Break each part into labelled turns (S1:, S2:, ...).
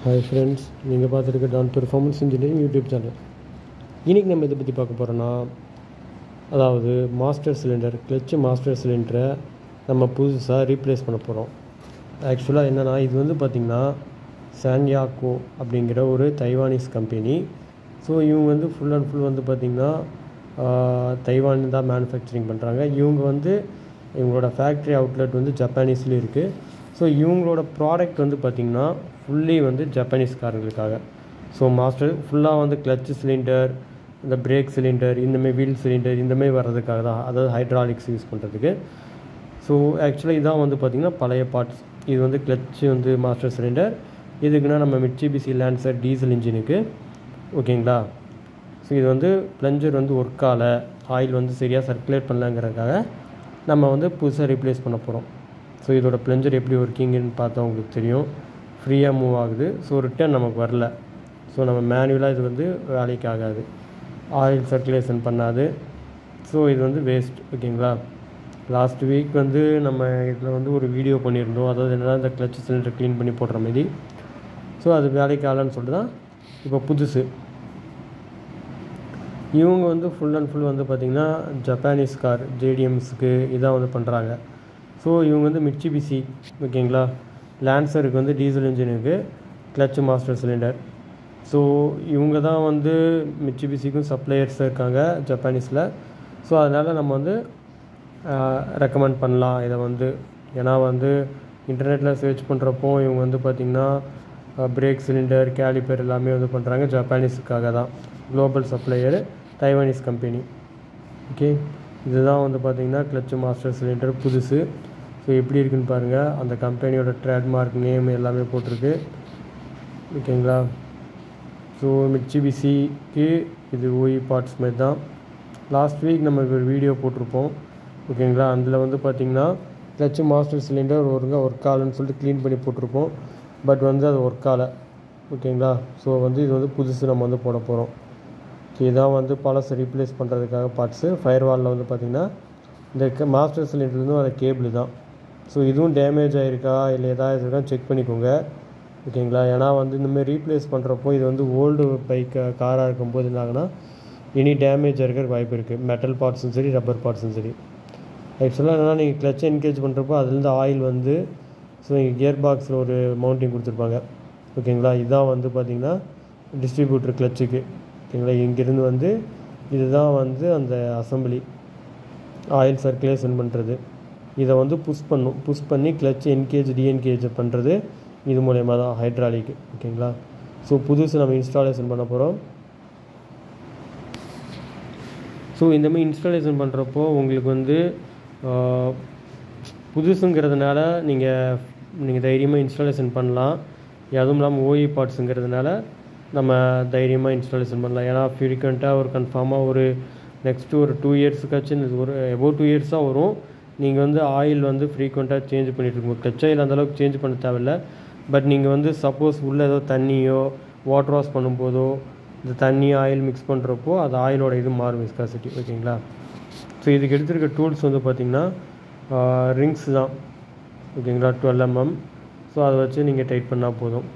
S1: Hi friends, நீங்கள் பார்த்துருக்க Don performance engineering YouTube channel. இன்றைக்கி நம்ம இதை பற்றி பார்க்க போகிறோன்னா, அதாவது மாஸ்டர் சிலிண்டர், கிளச்சு மாஸ்டர் சிலிண்டரை நம்ம புதுசாக ரீப்ளேஸ் பண்ண போகிறோம். ஆக்சுவலாக என்னென்னா, இது வந்து பார்த்திங்கன்னா சான்யாக்கோ அப்படிங்கிற ஒரு தைவானீஸ் கம்பெனி. ஸோ இவங்க வந்து ஃபுல் அண்ட் ஃபுல் வந்து பார்த்திங்கன்னா தைவான் தான் மேனுஃபேக்சரிங் பண்ணுறாங்க. இவங்க வந்து இவங்களோட ஃபேக்ட்ரி அவுட்லெட் வந்து ஜப்பானீஸ்லேயும் இருக்குது. ஸோ இவங்களோட ப்ராடக்ட் வந்து பார்த்திங்கன்னா ஃபுல்லி வந்து ஜப்பானீஸ்காரங்களுக்காக. ஸோ மாஸ்டர் ஃபுல்லாக வந்து கிளச்சு சிலிண்டர், இந்த பிரேக் சிலிண்டர், இந்தமாதிரி வீல் சிலிண்டர் இந்தமாதிரி வர்றதுக்காக தான், அதாவது ஹைட்ராலிக்ஸ் யூஸ் பண்ணுறதுக்கு. ஸோ ஆக்சுவலாக இதான் வந்து பார்த்திங்கன்னா பழைய பார்ட்ஸ். இது வந்து கிளச்சு வந்து மாஸ்டர் சிலிண்டர், இதுக்குன்னா நம்ம மிட்சுபிஷி லான்சர் டீசல் இன்ஜினுக்கு, ஓகேங்களா. ஸோ இது வந்து ப்ளஞ்சர் வந்து ஒர்க் ஆகலை, ஆயில் வந்து சரியாக சர்க்குலேட் பண்ணலங்கிறதுக்காக நம்ம வந்து புதுசாக ரீப்ளேஸ் பண்ண போகிறோம். ஸோ இதோட ப்ளஞ்சர் எப்படி ஒர்க்கிங்குன்னு பார்த்தா உங்களுக்கு தெரியும். ஃப்ரீயாக மூவ் ஆகுது. ஸோ ரிட்டர்ன் நமக்கு வரல. ஸோ நம்ம மேனுவலாக இது வந்து வேலைக்கு ஆகாது, ஆயில் சர்க்குலேஷன் பண்ணாது. ஸோ இது வந்து வேஸ்ட், ஓகேங்களா. லாஸ்ட் வீக் வந்து நம்ம இதில் வந்து ஒரு வீடியோ பண்ணியிருந்தோம், அதாவது என்னென்னா இந்த கிளச் சிலிண்டர் க்ளீன் பண்ணி போடுற மாதிரி. ஸோ அது வேலைக்கு ஆகலன்னு சொல்லிட்டு தான் இப்போ புதுசு. இவங்க வந்து ஃபுல் அண்ட் ஃபுல் வந்து பார்த்திங்கன்னா ஜப்பானீஸ் கார் ஜேடிஎம்ஸுக்கு இதான் வந்து பண்ணுறாங்க. ஸோ இவங்க வந்து மிட்சுபிஷி, ஓகேங்களா, லான்சருக்கு வந்து டீசல் இன்ஜினுக்கு கிளச் மாஸ்டர் சிலிண்டர். ஸோ இவங்க தான் வந்து மிட்சுபிஷிக்கும் சப்ளையர்ஸாக இருக்காங்க ஜப்பானீஸில். ஸோ அதனால் நம்ம வந்து ரெக்கமெண்ட் பண்ணலாம் இதை வந்து. ஏன்னா வந்து இன்டர்நெட்டில் சர்ச் பண்ணுறப்போ இவங்க வந்து பார்த்திங்கன்னா பிரேக் சிலிண்டர், கேலிப்பர் எல்லாமே வந்து பண்ணுறாங்க ஜப்பானீஸுக்காக தான். Global supplier Taiwanese company. Okay, இதுதான் வந்து பார்த்திங்கன்னா கிளச் மாஸ்டர் சிலிண்டர் புதுசு. ஸோ எப்படி இருக்குன்னு பாருங்கள். அந்த கம்பெனியோட ட்ரேட்மார்க் நேம் எல்லாமே போட்டிருக்கு, ஓகேங்களா. ஸோ மிட்சுபிஷிக்கு இது ஓஇ பார்ட்ஸ் மாதிரி தான். லாஸ்ட் வீக் நம்ம ஒரு வீடியோ போட்டிருப்போம், ஓகேங்களா. அதில் வந்து பார்த்திங்கன்னா கிளச் மாஸ்டர் சிலிண்டர் ஒர்க் ஆகலைன்னு சொல்லிட்டு க்ளீன் பண்ணி போட்டிருப்போம். பட் வந்து அது ஒர்க் ஆகலை, ஓகேங்களா. ஸோ வந்து இது வந்து புதுசு நம்ம வந்து போட போகிறோம். இதான் வந்து பழசை ரீப்ளேஸ் பண்ணுறதுக்காக பார்ட்ஸு. ஃபயர் வாலில் வந்து பார்த்திங்கன்னா இந்த மாஸ்டர் சிலிண்டர்லேருந்து வர கேபிள் தான். ஸோ இதுவும் டேமேஜ் ஆகிருக்கா இல்லை ஏதாவது இருக்கா செக் பண்ணிக்கோங்க, ஓகேங்களா. ஏன்னா வந்து இந்தமாதிரி ரீப்ளேஸ் பண்ணுறப்போ இது வந்து ஓல்டு காராக இருக்கும்போது என்ன ஆகுனா இனி டேமேஜ் இருக்கிறதுக்கு வாய்ப்பு இருக்குது. மெட்டல் பார்ட்ஸும் சரி, ரப்பர் பார்ட்ஸும் சரி. ஆக்சுவலாக என்னென்னா நீங்கள் கிளச்சை என்கேஜ் பண்ணுறப்போ அதுலேருந்து ஆயில் வந்து, ஸோ இங்கே கியர் பாக்ஸில் ஒரு மவுண்டிங் கொடுத்துருப்பாங்க, ஓகேங்களா. இதுதான் வந்து பார்த்திங்கன்னா டிஸ்ட்ரிபியூட்டர் கிளச்சுக்கு, ஓகேங்களா. இங்கேருந்து வந்து இதுதான் வந்து அந்த அசம்பிளி, ஆயில் சர்க்குலேஷன் பண்ணுறது. இதை வந்து புஷ் பண்ணி கிளச் என்கேஜ் டிஎன்கேஜ் பண்ணுறது இது மூலயமா தான், ஹைட்ராலிக்கு, ஓகேங்களா. ஸோ புதுசு நம்ம இன்ஸ்டாலேஷன் பண்ண போகிறோம். ஸோ இந்தமாதிரி இன்ஸ்டாலேஷன் பண்ணுறப்போ உங்களுக்கு வந்து புதுசுங்கிறதுனால நீங்கள் தைரியமாக இன்ஸ்டாலேஷன் பண்ணலாம். அதுவும் இல்லாமல் ஓஇ பார்ட்ஸுங்கிறதுனால நம்ம தைரியமாக இன்ஸ்டாலேஷன் பண்ணலாம். ஏன்னா ஃப்ரீக்வெண்ட்டாக ஒரு கன்ஃபார்மாக ஒரு நெக்ஸ்ட்டு ஒரு 2 இயர்ஸுக்காச்சும் ஒரு அபவுட் 2 இயர்ஸ் தான் வரும். நீங்கள் வந்து ஆயில் வந்து ஃப்ரீக்வெண்ட்டாக சேஞ்ச் பண்ணிகிட்ருக்கோம். கிளச் ஆயில் அந்தளவுக்கு சேஞ்ச் பண்ண தேவையில்லை. பட் நீங்கள் வந்து சப்போஸ் உள்ளே ஏதோ தண்ணியோ வாட்டர் வாஷ் பண்ணும்போதோ இந்த தண்ணி ஆயில் மிக்ஸ் பண்ணுறப்போ அது ஆயிலோட இது மாறும், விஸ்காசிட்டி, ஓகேங்களா. ஸோ இதுக்கு எடுத்துருக்க டூல்ஸ் வந்து பார்த்திங்கன்னா ரிங்ஸ் தான், ஓகேங்களா, 12 mm. ஸோ அதை வச்சு நீங்கள் டைட் பண்ணால் போதும்.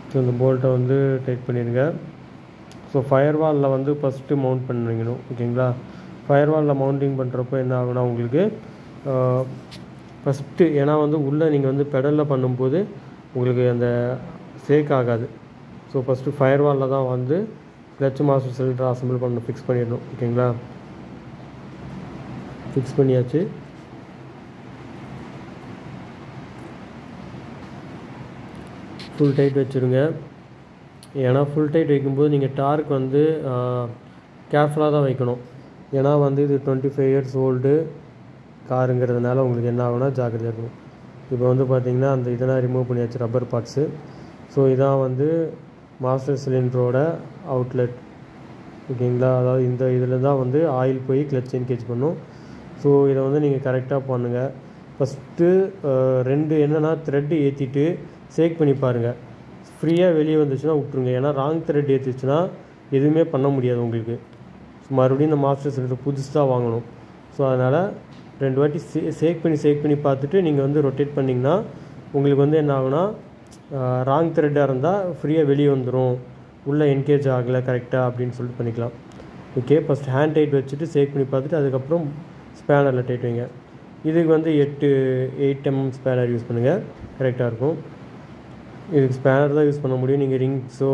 S1: ஸோ இந்த போல்ட்டை வந்து டைட் பண்ணிடுங்க. ஸோ ஃபயர் வாலில் வந்து ஃபஸ்ட்டு மவுண்ட் பண்ணிக்கணும், ஓகேங்களா. ஃபயர் வாலில் மவுண்டிங் பண்ணுறப்போ என்ன ஆகுனா உங்களுக்கு ஃபஸ்ட்டு, ஏன்னா வந்து உள்ளே நீங்கள் வந்து பெடலில் பண்ணும்போது உங்களுக்கு அந்த சேக் ஆகாது. ஸோ ஃபஸ்ட்டு ஃபயர் வாலில் தான் வந்து கிளச் மாஸ்டர் சிலிண்டர் அசம்பிள் பண்ணணும், ஃபிக்ஸ் பண்ணிடணும், ஓகேங்களா. ஃபிக்ஸ் பண்ணியாச்சு. ஃபுல் டைட் வச்சுருங்க. ஏன்னா ஃபுல் டைட் வைக்கும்போது நீங்கள் டார்க் வந்து கேர்ஃபுல்லாக தான் வைக்கணும். ஏன்னா வந்து இது 25 இயர்ஸ் ஓல்டு காருங்கிறதுனால உங்களுக்கு என்ன ஆகுனா ஜாக்கிரதையாக இருக்கும். இப்போ வந்து பார்த்திங்கன்னா அந்த இதெல்லாம் ரிமூவ் பண்ணியாச்சு, ரப்பர் பார்ட்ஸு. ஸோ இதான் வந்து மாஸ்டர் சிலிண்டரோட அவுட்லெட், ஓகேங்களா. அதாவது இந்த இதில் தான் வந்து ஆயில் போய் கிளச் என்கேஜ் பண்ணும். ஸோ இதை வந்து நீங்கள் கரெக்டாக பண்ணுங்கள். ஃபஸ்ட்டு 2 என்னென்னா த்ரெட்டு ஏற்றிட்டு சேக் பண்ணி பாருங்கள். ஃப்ரீயாக வெளியே வந்துச்சுன்னா விட்ருங்க. ஏன்னா ராங் த்ரெட் ஏற்றிச்சுன்னா எதுவுமே பண்ண முடியாது உங்களுக்கு. மறுபடியும் இந்த மாஸ்டர் சிலிண்டர் புதுசு தான் வாங்கணும். ஸோ அதனால் 2 வாட்டி சேக் பண்ணி பார்த்துட்டு நீங்கள் வந்து ரொட்டேட் பண்ணிங்கன்னா உங்களுக்கு வந்து என்ன ஆகுனா ராங் த்ரெட்டாக இருந்தால் ஃப்ரீயாக வெளியே வந்துடும், உள்ளே என்கேஜ் ஆகலை கரெக்டாக அப்படின்னு சொல்லிட்டு பண்ணிக்கலாம். ஓகே, ஃபஸ்ட் ஹேண்ட் டைட் வச்சுட்டு சேக் பண்ணி பார்த்துட்டு அதுக்கப்புறம் ஸ்பேனரில் டைட் வைங்க. இதுக்கு வந்து 8 mm ஸ்பேனர் யூஸ் பண்ணுங்கள், கரெக்டாக இருக்கும். இதுக்கு ஸ்பேனர் தான் யூஸ் பண்ண முடியும். நீங்கள் ரிங்ஸோ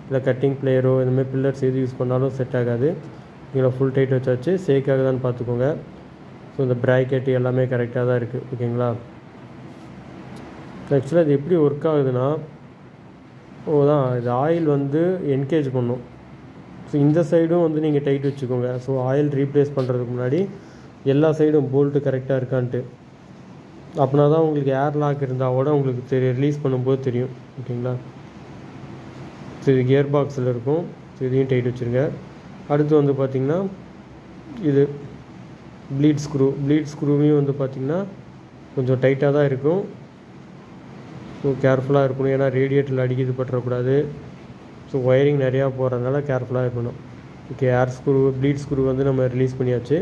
S1: இல்லை கட்டிங் பிளேயரோ இந்தமாதிரி பில்லர்ஸ் எது யூஸ் பண்ணாலும் செட் ஆகாது. இதில் ஃபுல் டைட் வச்சாச்சு, சேக் ஆகுதான்னு பார்த்துக்கோங்க. ஸோ இந்த ப்ராக்கெட் எல்லாமே கரெக்டாக தான் இருக்குது. ஓகேங்களா? ஆக்சுவலாக இது எப்படி ஒர்க் ஆகுதுன்னா, இது ஆயில் வந்து என்கேஜ் பண்ணும். ஸோ இந்த சைடும் வந்து நீங்கள் டைட் வச்சுக்கோங்க. ஸோ ஆயில் ரீப்ளேஸ் பண்ணுறதுக்கு முன்னாடி எல்லா சைடும் போல்ட்டு கரெக்டாக இருக்கான்ட்டு, அப்படின்னா தான் உங்களுக்கு ஏர் லாக் இருந்தால் கூட உங்களுக்கு ரிலீஸ் பண்ணும்போது தெரியும். ஓகேங்களா? ஸோ இது கியர் பாக்ஸில் இருக்கும். ஸோ இதையும் டைட் வச்சுருங்க. அடுத்து வந்து பார்த்திங்கன்னா இது ப்ளீட் ஸ்க்ரூவையும் வந்து பார்த்திங்கன்னா கொஞ்சம் டைட்டாக தான் இருக்கும். ஸோ கேர்ஃபுல்லாக இருக்கணும், ஏன்னா ரேடியேட்டரில் அடிக்கிறது பற்றக்கூடாது. ஸோ ஒயரிங் நிறையா போகிறதுனால கேர்ஃபுல்லாக இருக்கணும். ஓகே, ப்ளீட் ஸ்க்ரூ வந்து நம்ம ரிலீஸ் பண்ணியாச்சு.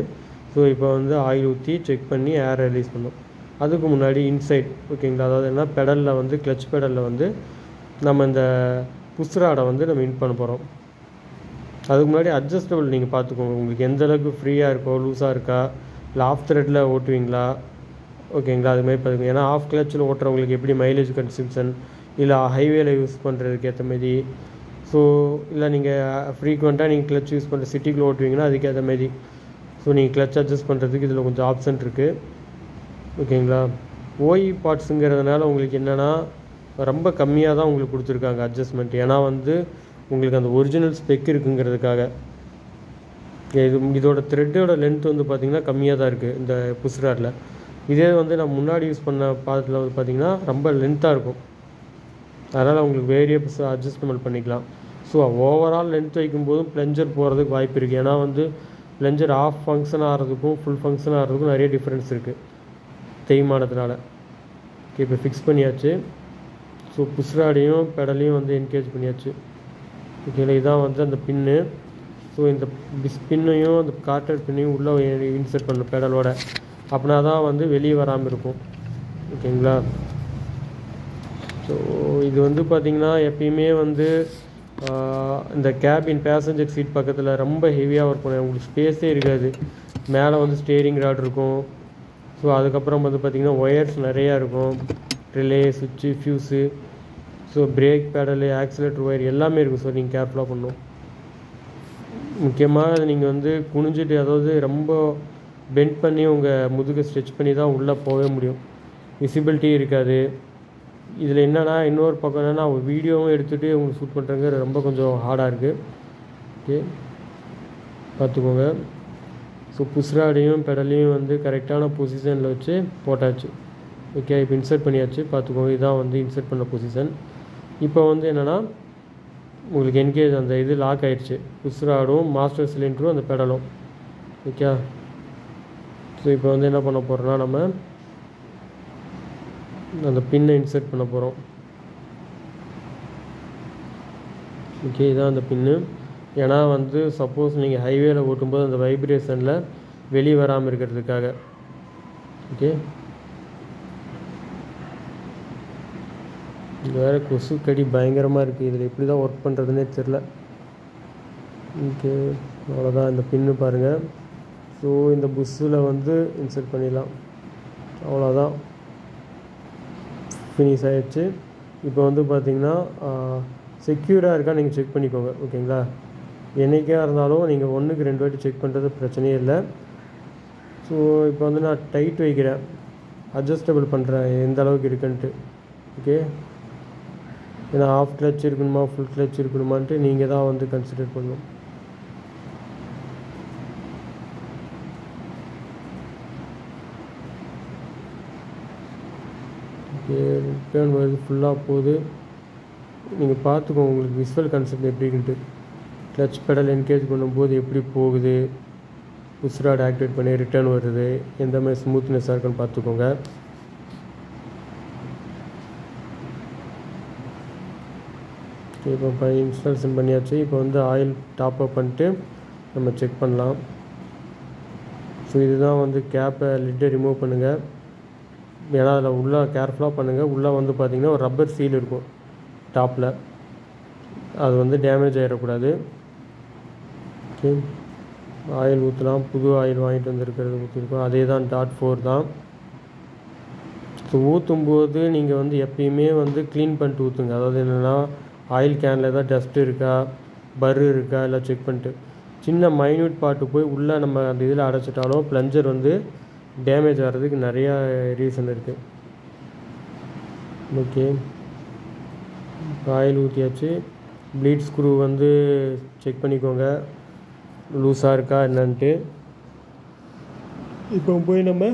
S1: ஸோ இப்போ வந்து ஆயில் ஊற்றி செக் பண்ணி ஏரை ரிலீஸ் பண்ணோம். அதுக்கு முன்னாடி இன்சைட், ஓகேங்களா, அதாவது என்ன பெடலில் வந்து கிளச் பெடலில் வந்து நம்ம இந்த புஷ் ராடை வந்து நம்ம இன் பண்ண போகிறோம். அதுக்கு முன்னாடி அட்ஜஸ்டபிள் நீங்கள் பார்த்துக்கோங்க, உங்களுக்கு எந்த அளவுக்கு ஃப்ரீயாக இருக்கோ, லூஸாக இருக்கா, இல்லை ஆஃப் த்ரெட்டில் ஓட்டுவீங்களா, ஓகேங்களா, அதுமாதிரி பார்த்துக்கோங்க. ஏன்னா ஆஃப் கிளச்சில் ஓட்டுறவங்களுக்கு எப்படி மைலேஜ் கன்சம்ஷன், இல்லை ஹைவேல யூஸ் பண்ணுறதுக்கு ஏற்ற மாரி, ஸோ இல்லை நீங்கள் ஃப்ரீக்வெண்ட்டாக நீங்கள் கிளச் யூஸ் பண்ணுற சிட்டிக்குள்ளே ஓட்டுவீங்கன்னா அதுக்கேற்ற மாரி. ஸோ நீங்கள் கிளச் அட்ஜஸ்ட் பண்ணுறதுக்கு இதில் கொஞ்சம் ஆப்ஷன் இருக்குது. ஓகேங்களா? ஓஇ பார்ட்ஸுங்கிறதுனால உங்களுக்கு என்னென்னா ரொம்ப கம்மியாக தான் உங்களுக்கு கொடுத்துருக்காங்க அட்ஜஸ்ட்மெண்ட். ஏன்னா வந்து உங்களுக்கு அந்த ஒரிஜினல் ஸ்பெக் இருக்குங்கிறதுக்காக. இதோட த்ரெட்டோட லென்த் வந்து பார்த்திங்கன்னா கம்மியாக தான் இருக்குது இந்த புஷ் ராடில். இதே வந்து நான் முன்னாடி யூஸ் பண்ண பாதத்தில் வந்து பார்த்திங்கன்னா ரொம்ப லென்த்தாக இருக்கும். அதனால் உங்களுக்கு வேரியபிள்ஸ் அட்ஜஸ்ட்மெண்ட் பண்ணிக்கலாம். ஸோ ஓவரால் லென்த் வைக்கும்போதும் ப்ளஞ்சர் போகிறதுக்கு வாய்ப்பு இருக்குது. ஏன்னா வந்து ப்ளஞ்சர் ஆஃப் ஃபங்க்ஷன் ஆகிறதுக்கும் ஃபுல் ஃபங்க்ஷன் ஆகிறதுக்கும் நிறைய டிஃப்ரென்ஸ் இருக்குது தேய்மானத்தினால. ஓகே, இப்போ ஃபிக்ஸ் பண்ணியாச்சு. ஸோ புஷ் ராடையும் பெடலையும் வந்து என்கேஜ் பண்ணியாச்சு. ஓகேங்களா? இதான் வந்து அந்த பின்னு. ஸோ இந்த பின்னையும் அந்த கார்ட்டர் பின்னையும் உள்ளே இன்சர்ட் பண்ண பெடலோட, அப்படின்னா தான் வந்து வெளியே வராமல் இருக்கும். ஓகேங்களா? ஸோ இது வந்து பார்த்திங்கன்னா எப்பயுமே வந்து இந்த கேபின் பேசஞ்சர் சீட் பக்கத்தில் ரொம்ப ஹெவியாக ஒர்க் பண்ணும், உங்களுக்கு ஸ்பேஸே இருக்காது. மேலே வந்து ஸ்டேரிங் ராட் இருக்கும். ஸோ அதுக்கப்புறம் வந்து பார்த்திங்கன்னா ஒயர்ஸ் நிறையா இருக்கும், ரிலே, சுவிட்சு, fuse, so brake pedal, accelerator wire எல்லாமே இருக்கும். ஸோ நீங்கள் கேர்ஃபுல்லாக பண்ணணும். முக்கியமாக நீங்கள் வந்து குனிஞ்சிட்டு, அதாவது ரொம்ப பெண்ட் பண்ணி உங்கள் முதுகை ஸ்ட்ரெச் பண்ணி தான் உள்ளே போகவே முடியும். விசிபிலிட்டி இருக்காது. இதில் என்னென்னா இன்னொரு பக்கம் என்னென்னா ஒரு வீடியோவும் எடுத்துகிட்டு உங்களுக்கு ஷூட் பண்ணுறங்க ரொம்ப கொஞ்சம் ஹார்டாக இருக்குது. ஓகே, பார்த்துக்கோங்க. ஸோ புஷ் ராடையும் பெடலையும் வந்து கரெக்டான பொசிஷனில் வச்சு போட்டாச்சு. ஓகே, இப்போ இன்சர்ட் பண்ணியாச்சு. பார்த்துக்கோங்க, இதான் வந்து இன்சர்ட் பண்ண பொசிஷன். இப்போ வந்து என்னென்னா உங்களுக்கு என்கேஜ் அந்த இது லாக் ஆகிடுச்சு, புஷ் ராடும் மாஸ்டர் சிலிண்டரும் அந்த பெடலும். ஓகே, ஸோ இப்போ வந்து என்ன பண்ண போகிறோன்னா நம்ம அந்த பின்னை இன்சர்ட் பண்ண போகிறோம். ஓகே, இதான் அந்த பின்னு. ஏன்னா வந்து சப்போஸ் நீங்கள் ஹைவேல ஓட்டும்போது அந்த வைப்ரேஷனில் வெளியே வராமல் இருக்கிறதுக்காக. ஓகே, இது வேறு கொசு கடி பயங்கரமாக இருக்குது, இதில் எப்படி தான் ஒர்க் பண்ணுறதுனே தெரில. ஓகே, அவ்வளோதான். இந்த பின்னு பாருங்கள். ஸோ இந்த புஷ்ஷில் வந்து இன்சர்ட் பண்ணிடலாம். அவ்வளோதான், ஃபினிஷ் ஆகிடுச்சு. இப்போ வந்து பார்த்திங்கன்னா செக்யூராக இருக்கா நீங்கள் செக் பண்ணிக்கோங்க. ஓகேங்களா? என்றைக்கா இருந்தாலும் நீங்கள் 1க்கு 2 வாட்டி செக் பண்ணுறது பிரச்சனையே இல்லை. ஸோ இப்போ வந்து நான் டைட் வைக்கிறேன், அட்ஜஸ்டபிள் பண்ணுறேன் எந்த அளவுக்கு இருக்குன்ட்டு. ஓகே, ஏன்னா ஆஃப் கிளச் இருக்கணுமா ஃபுல் கிளச் இருக்கணுமான்ட்டு நீங்கள் தான் வந்து கன்சிடர் பண்ணணும். ஓகே, ரிட்டர்ன் வருது, ஃபுல்லாக போகுது. நீங்கள் பார்த்துக்கோங்க உங்களுக்கு விசுவல் கான்செப்ட் எப்படி இருக்குன்ட்டு. கிளச் பெடல் என்கேஜ் பண்ணும்போது எப்படி போகுது, புஷ் ராட் ஆக்டிவேட் பண்ணி ரிட்டர்ன் வருது, எந்த மாதிரி ஸ்மூத்னஸாக இருக்குன்னு பார்த்துக்கோங்க. இப்போ இன்ஸ்டாலேஷன் பண்ணியாச்சு. இப்போ வந்து ஆயில் டாப் அப் பண்ணிட்டு நம்ம செக் பண்ணலாம். ஸோ இதுதான் வந்து கேப்பை லிட்டை ரிமூவ் பண்ணுங்கள். ஏன்னா அதில் உள்ளே கேர்ஃபுல்லாக பண்ணுங்கள். உள்ளே வந்து பார்த்திங்கன்னா ஒரு ரப்பர் சீல் இருக்கும் டாப்பில், அது வந்து டேமேஜ் ஆகிடக்கூடாது. ஓகே, ஆயில் ஊற்றலாம். புது ஆயில் வாங்கிட்டு வந்துருக்கிறது ஊற்றிருக்கோம். அதே தான் .4 தான். ஸோ ஊற்றும்போது நீங்கள் வந்து எப்பயுமே வந்து க்ளீன் பண்ணிட்டு ஊற்றுங்க. அதாவது என்னென்னா ஆயில் கேனில் ஏதாவது டஸ்ட் இருக்கா, பர்ரு இருக்கா எல்லாம் செக் பண்ணிட்டு. சின்ன மைன்யூட் பார்ட்டு போய் உள்ளே நம்ம அந்த இதில் அடைச்சிட்டாலும் ப்ளஞ்சர் வந்து டேமேஜ் ஆகிறதுக்கு நிறையா ரீசன் இருக்குது. ஓகே, ஆயில் ஊற்றியாச்சு. ப்ளீட் ஸ்க்ரூ வந்து செக் பண்ணிக்கோங்க லூஸாக இருக்கா என்னன்ட்டு. இப்போ போய் நம்ம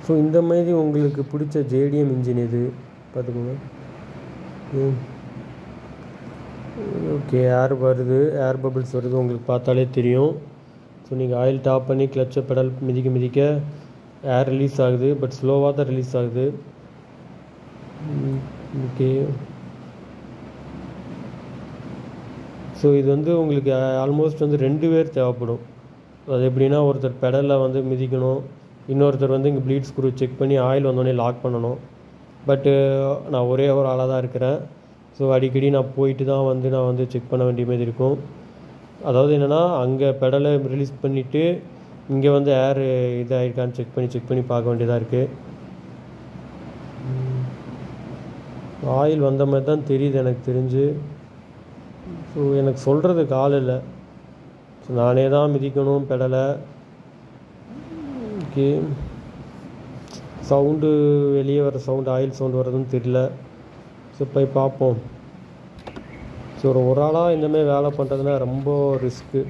S1: ஸோ இந்த மாதிரி உங்களுக்கு பிடிச்ச JDM இன்ஜின் இது பார்த்துக்கோங்க. ஓகே, ஏர் வருது, ஏர் பபிள்ஸ் வருது, உங்களுக்கு பார்த்தாலே தெரியும். ஸோ நீங்கள் ஆயில் டாப் பண்ணி கிளச்சை பெடல் மிதிக்க ஏர் ரிலீஸ் ஆகுது, பட் ஸ்லோவாக தான் ரிலீஸ் ஆகுது. ஓகே, ஸோ இது வந்து உங்களுக்கு ஆல்மோஸ்ட் வந்து 2 பேர் தேவைப்படும். அது எப்படின்னா ஒருத்தர் பெடலில் வந்து மிதிக்கணும், இன்னொருத்தர் வந்து இங்கே ப்ளீட் ஸ்க்ரூ செக் பண்ணி ஆயில் வந்தோடனே லாக் பண்ணணும். பட்டு நான் ஒரே ஒரு ஆளாக தான் இருக்கிறேன். ஸோ அடிக்கடி நான் போயிட்டு தான் வந்து நான் வந்து செக் பண்ண வேண்டிய மாதிரி இருக்கும். அதாவது என்னென்னா அங்கே பெடலை ரிலீஸ் பண்ணிவிட்டு இங்கே வந்து ஏர் இதாகிருக்கான்னு செக் பண்ணி பார்க்க வேண்டியதாக இருக்குது. ஆயில் வந்த மாதிரி தான் தெரியுது எனக்கு தெரிஞ்சு. ஸோ எனக்கு சொல்கிறதுக்கு ஆள் இல்லை, ஸோ நானே தான் மிதிக்கணும் பெடலை. ஓகே, சவுண்டு வெளியே வர சவுண்டு, ஆயில் சவுண்டு வர்றதுன்னு தெரியல. ஸோ போய் பார்ப்போம். ஸோ ஒரு ஆளாக இந்தமாதிரி வேலை பண்ணுறதுனா ரொம்ப ரிஸ்க்கு.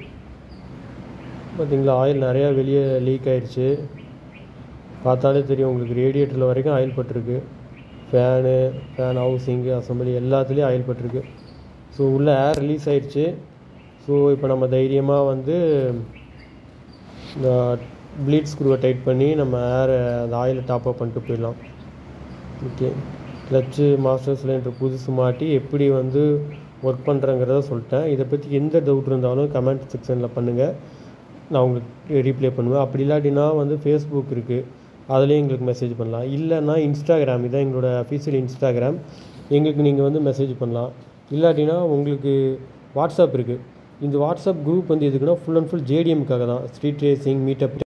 S1: பார்த்திங்களா, ஆயில் நிறையா வெளியே லீக் ஆகிடுச்சு. பார்த்தாலே தெரியும் உங்களுக்கு, ரேடியேட்டரில் வரைக்கும் ஆயில் பட்டிருக்கு. ஃபேன் ஹவுசிங்கு அசம்பிளி எல்லாத்துலேயும் ஆயில் பட்டிருக்கு. ஸோ உள்ளே ஏர் ரிலீஸ் ஆகிடுச்சு. ஸோ இப்போ நம்ம தைரியமாக வந்து இந்த ப்ளீட் ஸ்க்ரூவை டைட் பண்ணி நம்ம அந்த ஆயிலை டாப்அப் பண்ணிட்டு போயிடலாம். ஓகே, கிளச்சு மாஸ்டர் சிலிண்டர் புதுசு மாட்டி எப்படி வந்து ஒர்க் பண்ணுறேங்கிறத சொல்லிட்டேன். இதை பற்றி எந்த டவுட் இருந்தாலும் கமெண்ட் செக்ஷனில் பண்ணுங்கள், நான் உங்களுக்கு ரீப்ளை பண்ணுவேன். அப்படி இல்லாட்டினா வந்து ஃபேஸ்புக் இருக்குது, அதுலேயும் எங்களுக்கு மெசேஜ் பண்ணலாம். இல்லைன்னா இன்ஸ்டாகிராம், இதான் எங்களோட அஃபீஷியல் இன்ஸ்டாகிராம், எங்களுக்கு நீங்கள் வந்து மெசேஜ் பண்ணலாம். இல்லாட்டினா உங்களுக்கு வாட்ஸ்அப் இருக்குது. இந்த வாட்ஸ்அப் குரூப் வந்து எதுக்குன்னா ஃபுல் அண்ட் ஃபுல் JDMக்காக தான். Street racing meetup